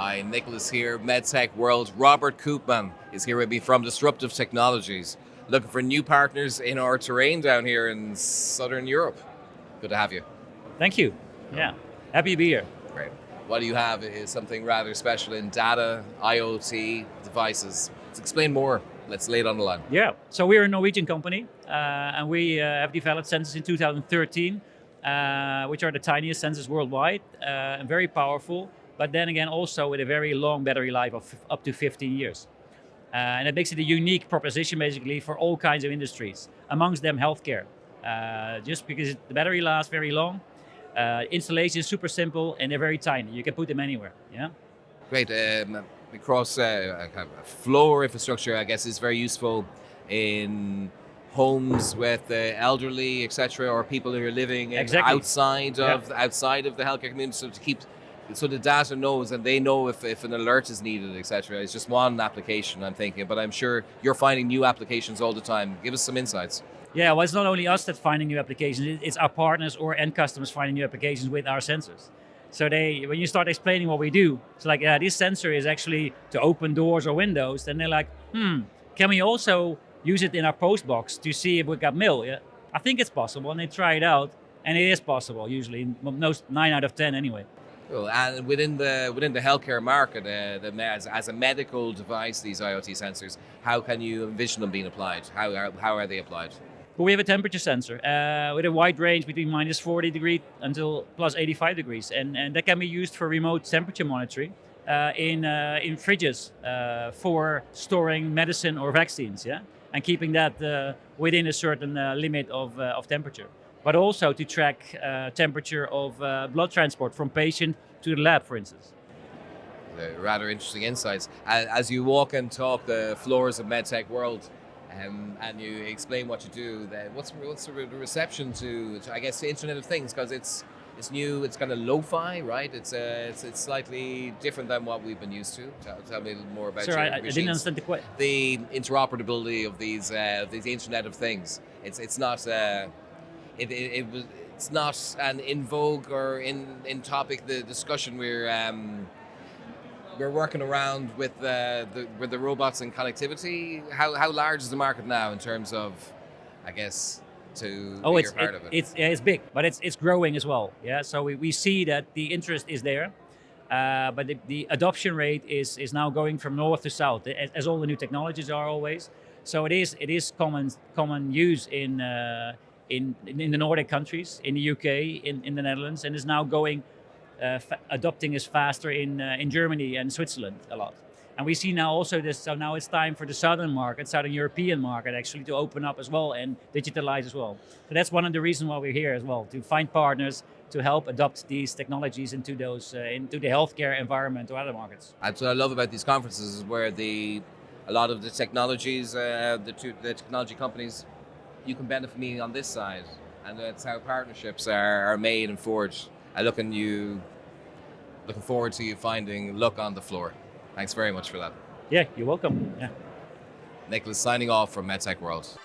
Hi, Nicholas here, MedTech World. Robert Koopman is here with me from Disruptive Technologies, looking for new partners in our terrain down here in Southern Europe. Good to have you. Thank you. Yeah, happy to be here. Great. What do you have is something rather special in data, IoT devices. Let's explain more. Let's lay it on the line. Yeah, so we're a Norwegian company, and we have developed sensors in 2013, which are the tiniest sensors worldwide, and very powerful, but then again also with a very long battery life of up to 15 years. And it makes it a unique proposition basically for all kinds of industries, amongst them healthcare. Just because the battery lasts very long, installation is super simple, and they're very tiny. You can put them anywhere. Yeah. Great. Across kind of floor infrastructure, I guess, is very useful in homes with the elderly, etc., or people who are living Exactly. outside of the healthcare community. So to keep, so the data knows, and they know if an alert is needed, etc. It's just one application I'm thinking, but I'm sure you're finding new applications all the time. Give us some insights. Yeah, well, it's not only us that's finding new applications, it's our partners or end customers finding new applications with our sensors. So when you start explaining what we do, it's like, yeah, this sensor is actually to open doors or windows. Then they're like, can we also use it in our postbox to see if we got mail? Yeah, I think it's possible, and they try it out, and it is possible. Usually, most 9 out of 10 anyway. Cool. And within the healthcare market, as a medical device, these IoT sensors, how can you envision them being applied? How are they applied? But we have a temperature sensor with a wide range between minus 40 degrees until plus 85 degrees. And that can be used for remote temperature monitoring in fridges for storing medicine or vaccines, yeah? And keeping that within a certain limit of temperature. But also to track temperature of blood transport from patient to the lab, for instance. Rather interesting insights. As you walk and talk the floors of MedTech World, and you explain what you do, what's the reception to I guess the Internet of Things, because it's new, it's kind of lo-fi, right? It's slightly different than what we've been used to. Tell me a little more about Sorry, your I machines. didn't understand the question. The interoperability of these Internet of Things. It's not it's not an in vogue or in topic the discussion we're working around with the robots and connectivity. How large is the market now in terms of, I guess, to be a part of it? It's big, but it's growing as well. Yeah, so we see that the interest is there, but the adoption rate is now going from north to south, as all the new technologies are always. So it is common use in the Nordic countries, in the UK, in the Netherlands, and is now going. Adopting is faster in Germany and Switzerland a lot. And we see now also this, so now it's time for the Southern European market actually to open up as well and digitalize as well. So that's one of the reasons why we're here as well, to find partners to help adopt these technologies into the healthcare environment or other markets. That's what I love about these conferences, is where a lot of the technologies, the technology companies, you can benefit me on this side, and that's how partnerships are made and forged. Looking forward to you finding luck on the floor. Thanks very much for that. Yeah, you're welcome. Yeah. Nicholas signing off from MedTech World.